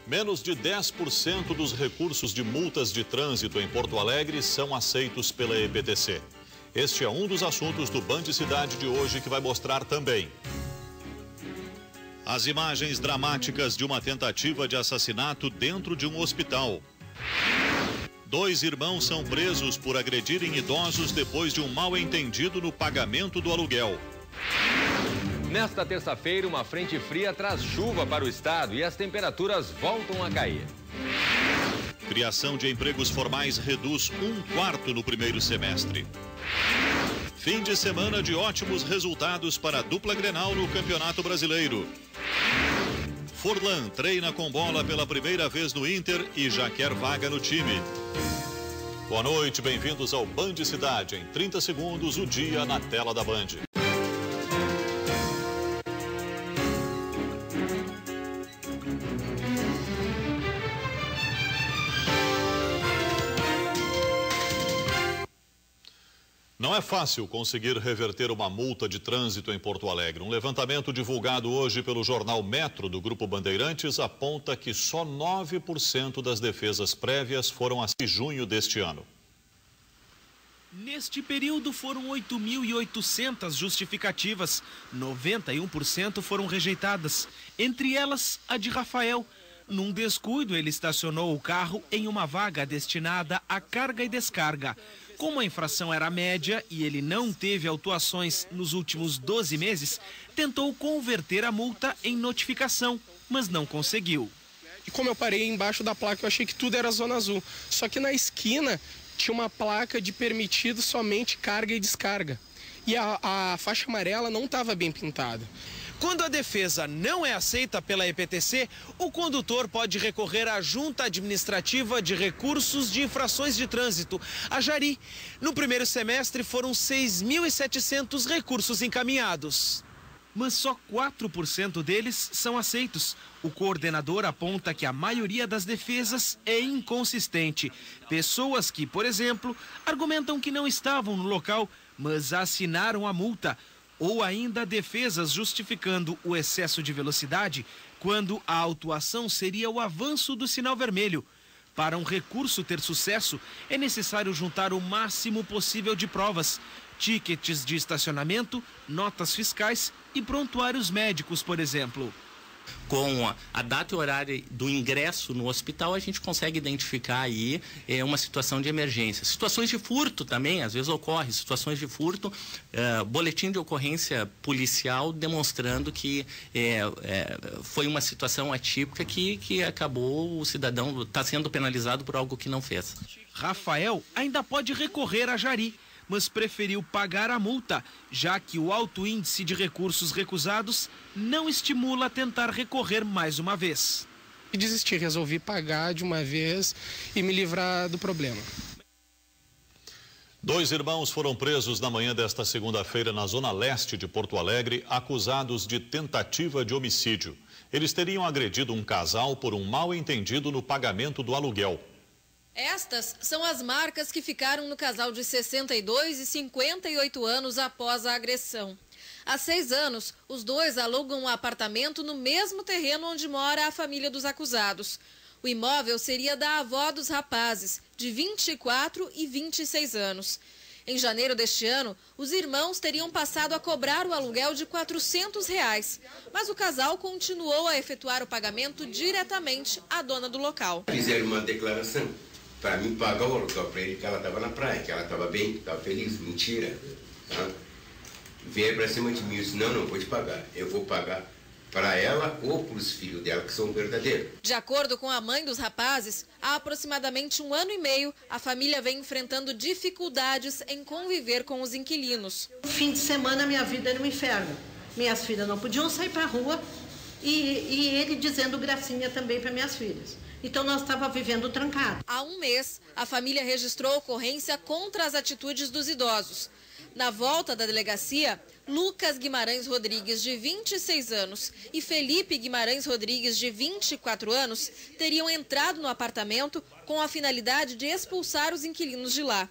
Menos de 10% dos recursos de multas de trânsito em Porto Alegre são aceitos pela EPTC. Este é um dos assuntos do Band Cidade de hoje que vai mostrar também as imagens dramáticas de uma tentativa de assassinato dentro de um hospital. 2 irmãos são presos por agredirem idosos depois de um mal-entendido no pagamento do aluguel. Nesta terça-feira, uma frente fria traz chuva para o estado e as temperaturas voltam a cair. Criação de empregos formais reduz 1/4 no primeiro semestre. Fim de semana de ótimos resultados para a dupla Grenal no Campeonato Brasileiro. Forlan treina com bola pela primeira vez no Inter e já quer vaga no time. Boa noite, bem-vindos ao Band Cidade. Em 30 segundos, o dia na tela da Band. Não é fácil conseguir reverter uma multa de trânsito em Porto Alegre. Um levantamento divulgado hoje pelo jornal Metro do Grupo Bandeirantes aponta que só 9% das defesas prévias foram em junho deste ano. Neste período foram 8.800 justificativas, 91% foram rejeitadas, entre elas a de Rafael. Num descuido, ele estacionou o carro em uma vaga destinada a carga e descarga. Como a infração era média e ele não teve autuações nos últimos 12 meses, tentou converter a multa em notificação, mas não conseguiu. E como eu parei embaixo da placa, eu achei que tudo era zona azul. Só que na esquina tinha uma placa de permitido somente carga e descarga. E a faixa amarela não estava bem pintada. Quando a defesa não é aceita pela EPTC, o condutor pode recorrer à Junta Administrativa de Recursos de Infrações de Trânsito, a Jari. No primeiro semestre foram 6.700 recursos encaminhados. Mas só 4% deles são aceitos. O coordenador aponta que a maioria das defesas é inconsistente. Pessoas que, por exemplo, argumentam que não estavam no local, mas assinaram a multa. Ou ainda defesas justificando o excesso de velocidade, quando a autuação seria o avanço do sinal vermelho. Para um recurso ter sucesso, é necessário juntar o máximo possível de provas, tickets de estacionamento, notas fiscais e prontuários médicos, por exemplo. Com a data e horário do ingresso no hospital, a gente consegue identificar aí uma situação de emergência. Situações de furto também, às vezes ocorre, situações de furto, boletim de ocorrência policial demonstrando que foi uma situação atípica que acabou o cidadão está sendo penalizado por algo que não fez. Rafael ainda pode recorrer a Jari, mas preferiu pagar a multa, já que o alto índice de recursos recusados não estimula a tentar recorrer mais uma vez. E desisti, resolvi pagar de uma vez e me livrar do problema. 2 irmãos foram presos na manhã desta segunda-feira na zona leste de Porto Alegre, acusados de tentativa de homicídio. Eles teriam agredido um casal por um mal-entendido no pagamento do aluguel. Estas são as marcas que ficaram no casal de 62 e 58 anos após a agressão. Há 6 anos, os dois alugam um apartamento no mesmo terreno onde mora a família dos acusados. O imóvel seria da avó dos rapazes, de 24 e 26 anos. Em janeiro deste ano, os irmãos teriam passado a cobrar o aluguel de R$400, mas o casal continuou a efetuar o pagamento diretamente à dona do local. Fizeram uma declaração para mim pagar o aluguel para ele, que ela estava na praia, que ela estava bem, estava feliz. Mentira. Tá? Vieram para cima de mim e disse, não vou te pagar. Eu vou pagar para ela ou para os filhos dela, que são verdadeiros. De acordo com a mãe dos rapazes, há aproximadamente 1 ano e meio, a família vem enfrentando dificuldades em conviver com os inquilinos. No fim de semana, minha vida era um inferno. Minhas filhas não podiam sair para a rua e ele dizendo gracinha também para minhas filhas. Então nós estávamos vivendo trancado. Há 1 mês, a família registrou ocorrência contra as atitudes dos idosos. Na volta da delegacia, Lucas Guimarães Rodrigues, de 26 anos, e Felipe Guimarães Rodrigues, de 24 anos, teriam entrado no apartamento com a finalidade de expulsar os inquilinos de lá.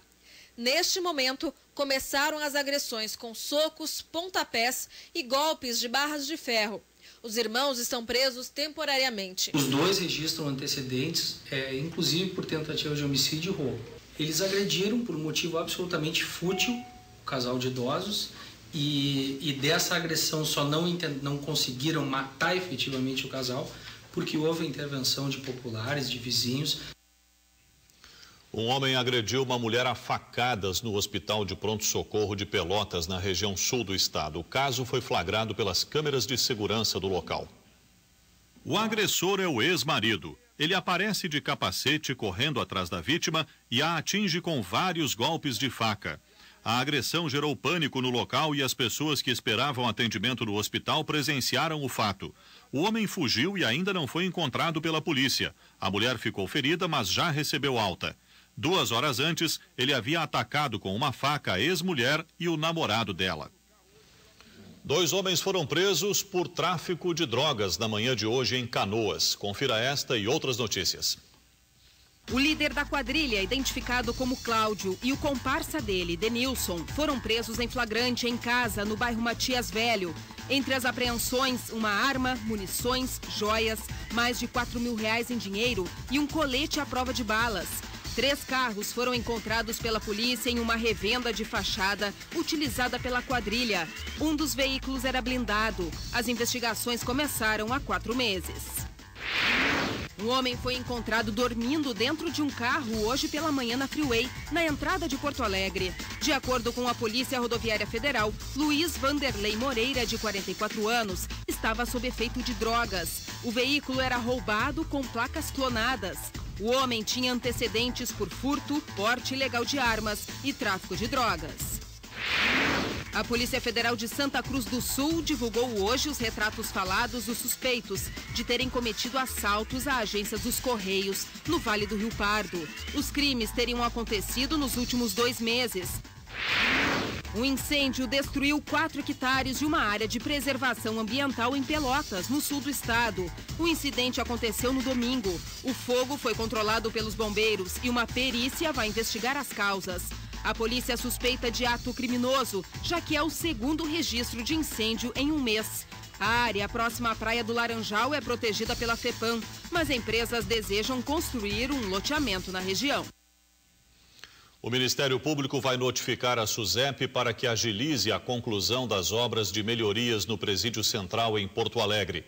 Neste momento, começaram as agressões com socos, pontapés e golpes de barras de ferro. Os irmãos estão presos temporariamente. Os dois registram antecedentes, inclusive por tentativa de homicídio e roubo. Eles agrediram por um motivo absolutamente fútil o casal de idosos e dessa agressão só não conseguiram matar efetivamente o casal porque houve a intervenção de populares, de vizinhos. Um homem agrediu uma mulher a facadas no Hospital de Pronto-Socorro de Pelotas, na região sul do estado. O caso foi flagrado pelas câmeras de segurança do local. O agressor é o ex-marido. Ele aparece de capacete correndo atrás da vítima e a atinge com vários golpes de faca. A agressão gerou pânico no local e as pessoas que esperavam atendimento no hospital presenciaram o fato. O homem fugiu e ainda não foi encontrado pela polícia. A mulher ficou ferida, mas já recebeu alta. 2 horas antes, ele havia atacado com uma faca a ex-mulher e o namorado dela. 2 homens foram presos por tráfico de drogas na manhã de hoje em Canoas. Confira esta e outras notícias. O líder da quadrilha, identificado como Cláudio, e o comparsa dele, Denilson, foram presos em flagrante em casa, no bairro Matias Velho. Entre as apreensões, uma arma, munições, joias, mais de R$4 mil em dinheiro e um colete à prova de balas. 3 carros foram encontrados pela polícia em uma revenda de fachada utilizada pela quadrilha. Um dos veículos era blindado. As investigações começaram há 4 meses. Um homem foi encontrado dormindo dentro de um carro hoje pela manhã na Freeway, na entrada de Porto Alegre. De acordo com a Polícia Rodoviária Federal, Luiz Vanderlei Moreira, de 44 anos, estava sob efeito de drogas. O veículo era roubado com placas clonadas. O homem tinha antecedentes por furto, porte ilegal de armas e tráfico de drogas. A Polícia Federal de Santa Cruz do Sul divulgou hoje os retratos falados dos suspeitos de terem cometido assaltos a agências dos Correios no Vale do Rio Pardo. Os crimes teriam acontecido nos últimos 2 meses. Um incêndio destruiu 4 hectares de uma área de preservação ambiental em Pelotas, no sul do estado. O incidente aconteceu no domingo. O fogo foi controlado pelos bombeiros e uma perícia vai investigar as causas. A polícia suspeita de ato criminoso, já que é o 2º registro de incêndio em 1 mês. A área próxima à Praia do Laranjal é protegida pela FEPAM, mas empresas desejam construir um loteamento na região. O Ministério Público vai notificar a SUSEP para que agilize a conclusão das obras de melhorias no Presídio Central em Porto Alegre.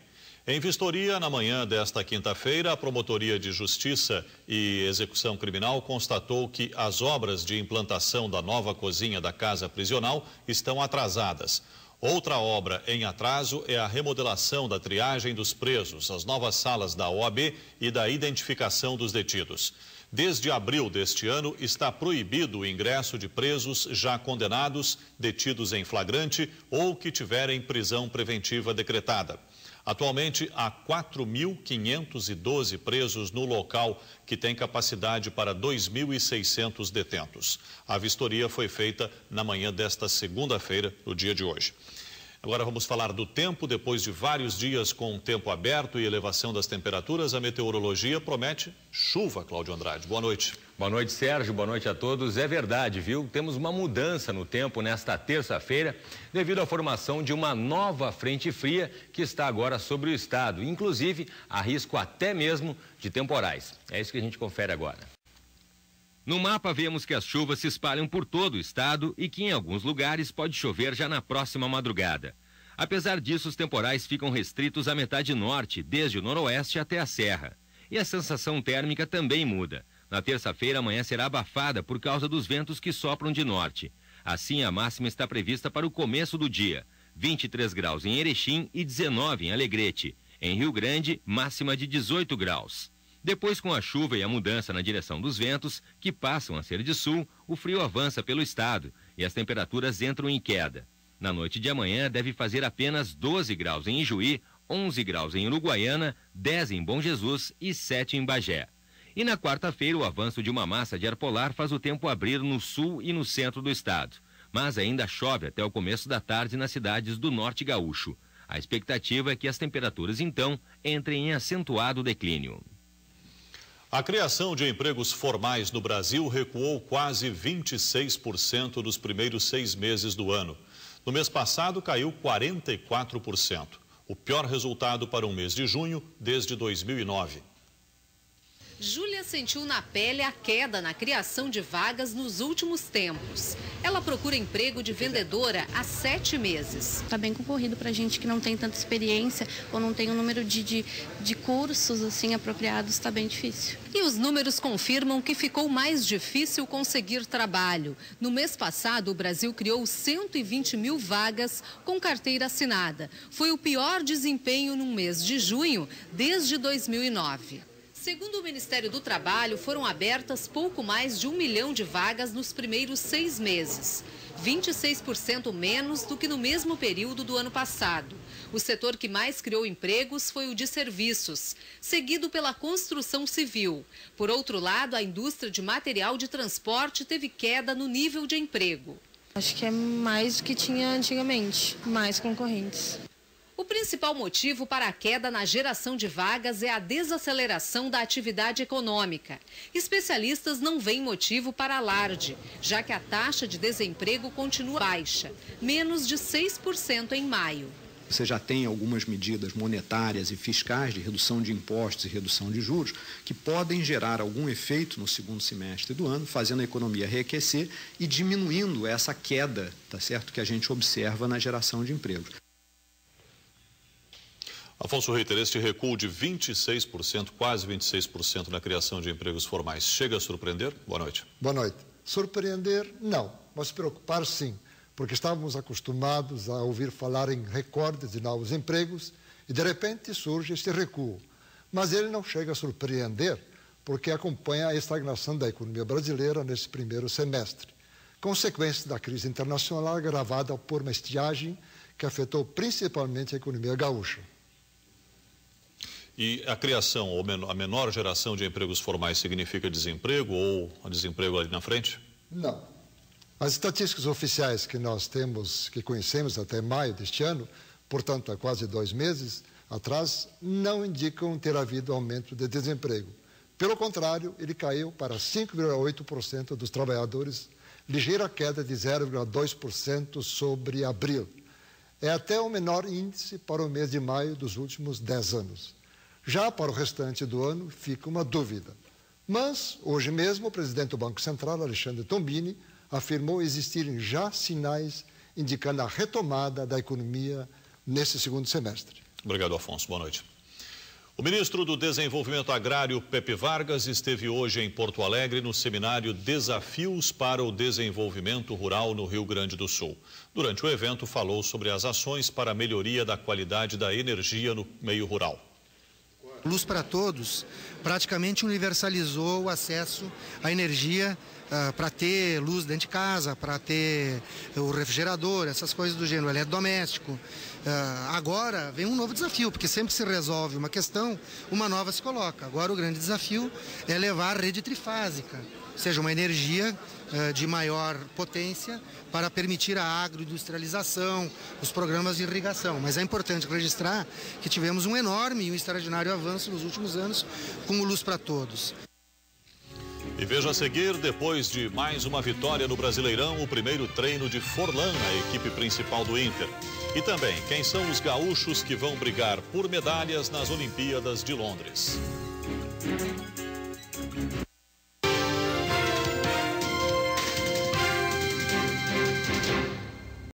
Em vistoria, na manhã desta quinta-feira, a Promotoria de Justiça e Execução Criminal constatou que as obras de implantação da nova cozinha da Casa Prisional estão atrasadas. Outra obra em atraso é a remodelação da triagem dos presos, as novas salas da OAB e da identificação dos detidos. Desde abril deste ano, está proibido o ingresso de presos já condenados, detidos em flagrante ou que tiverem prisão preventiva decretada. Atualmente, há 4.512 presos no local, que tem capacidade para 2.600 detentos. A vistoria foi feita na manhã desta segunda-feira, no dia de hoje. Agora vamos falar do tempo. Depois de vários dias com o tempo aberto e elevação das temperaturas, a meteorologia promete chuva, Cláudio Andrade. Boa noite. Boa noite, Sérgio. Boa noite a todos. É verdade, viu? Temos uma mudança no tempo nesta terça-feira, devido à formação de uma nova frente fria que está agora sobre o estado. Inclusive, há risco até mesmo de temporais. É isso que a gente confere agora. No mapa, vemos que as chuvas se espalham por todo o estado e que em alguns lugares pode chover já na próxima madrugada. Apesar disso, os temporais ficam restritos à metade norte, desde o noroeste até a serra. E a sensação térmica também muda. Na terça-feira, a manhã será abafada por causa dos ventos que sopram de norte. Assim, a máxima está prevista para o começo do dia. 23 graus em Erechim e 19 em Alegrete. Em Rio Grande, máxima de 18 graus. Depois, com a chuva e a mudança na direção dos ventos, que passam a ser de sul, o frio avança pelo estado e as temperaturas entram em queda. Na noite de amanhã, deve fazer apenas 12 graus em Ijuí, 11 graus em Uruguaiana, 10 em Bom Jesus e 7 em Bagé. E na quarta-feira, o avanço de uma massa de ar polar faz o tempo abrir no sul e no centro do estado. Mas ainda chove até o começo da tarde nas cidades do norte gaúcho. A expectativa é que as temperaturas, então, entrem em acentuado declínio. A criação de empregos formais no Brasil recuou quase 26% nos primeiros 6 meses do ano. No mês passado, caiu 44%. O pior resultado para o mês de junho desde 2009. Júlia sentiu na pele a queda na criação de vagas nos últimos tempos. Ela procura emprego de vendedora há 7 meses. Está bem concorrido para gente que não tem tanta experiência ou não tem um número de cursos assim apropriados, está bem difícil. E os números confirmam que ficou mais difícil conseguir trabalho. No mês passado, o Brasil criou 120 mil vagas com carteira assinada. Foi o pior desempenho no mês de junho desde 2009. Segundo o Ministério do Trabalho, foram abertas pouco mais de 1 milhão de vagas nos primeiros 6 meses, 26% menos do que no mesmo período do ano passado. O setor que mais criou empregos foi o de serviços, seguido pela construção civil. Por outro lado, a indústria de material de transporte teve queda no nível de emprego. Acho que é mais do que tinha antigamente, mais concorrentes. O principal motivo para a queda na geração de vagas é a desaceleração da atividade econômica. Especialistas não veem motivo para alarde, já que a taxa de desemprego continua baixa, menos de 6% em maio. Você já tem algumas medidas monetárias e fiscais de redução de impostos e redução de juros que podem gerar algum efeito no segundo semestre do ano, fazendo a economia reaquecer e diminuindo essa queda, tá certo, que a gente observa na geração de empregos. Afonso Reiter, este recuo de 26%, quase 26% na criação de empregos formais, chega a surpreender? Boa noite. Boa noite. Surpreender, não, mas preocupar sim, porque estávamos acostumados a ouvir falar em recordes de novos empregos e de repente surge este recuo. Mas ele não chega a surpreender, porque acompanha a estagnação da economia brasileira nesse primeiro semestre, consequência da crise internacional agravada por uma estiagem que afetou principalmente a economia gaúcha. E a criação, ou a menor geração de empregos formais significa desemprego ou desemprego ali na frente? Não. As estatísticas oficiais que nós temos, que conhecemos até maio deste ano, portanto há quase 2 meses atrás, não indicam ter havido aumento de desemprego. Pelo contrário, ele caiu para 5,8% dos trabalhadores, ligeira queda de 0,2% sobre abril. É até o menor índice para o mês de maio dos últimos 10 anos. Já para o restante do ano fica uma dúvida. Mas, hoje mesmo, o presidente do Banco Central, Alexandre Tombini, afirmou existirem já sinais indicando a retomada da economia nesse segundo semestre. Obrigado, Afonso. Boa noite. O ministro do Desenvolvimento Agrário, Pepe Vargas, esteve hoje em Porto Alegre no seminário Desafios para o Desenvolvimento Rural no Rio Grande do Sul. Durante o evento, falou sobre as ações para a melhoria da qualidade da energia no meio rural. Luz para Todos praticamente universalizou o acesso à energia para ter luz dentro de casa, para ter o refrigerador, essas coisas do gênero, eletrodoméstico. Agora vem um novo desafio, porque sempre se resolve uma questão, uma nova se coloca. Agora o grande desafio é levar a rede trifásica, ou seja, uma energia de maior potência para permitir a agroindustrialização, os programas de irrigação. Mas é importante registrar que tivemos um enorme e um extraordinário avanço nos últimos anos com o Luz para Todos. E veja a seguir, depois de mais uma vitória no Brasileirão, o primeiro treino de Forlan, a equipe principal do Inter. E também, quem são os gaúchos que vão brigar por medalhas nas Olimpíadas de Londres.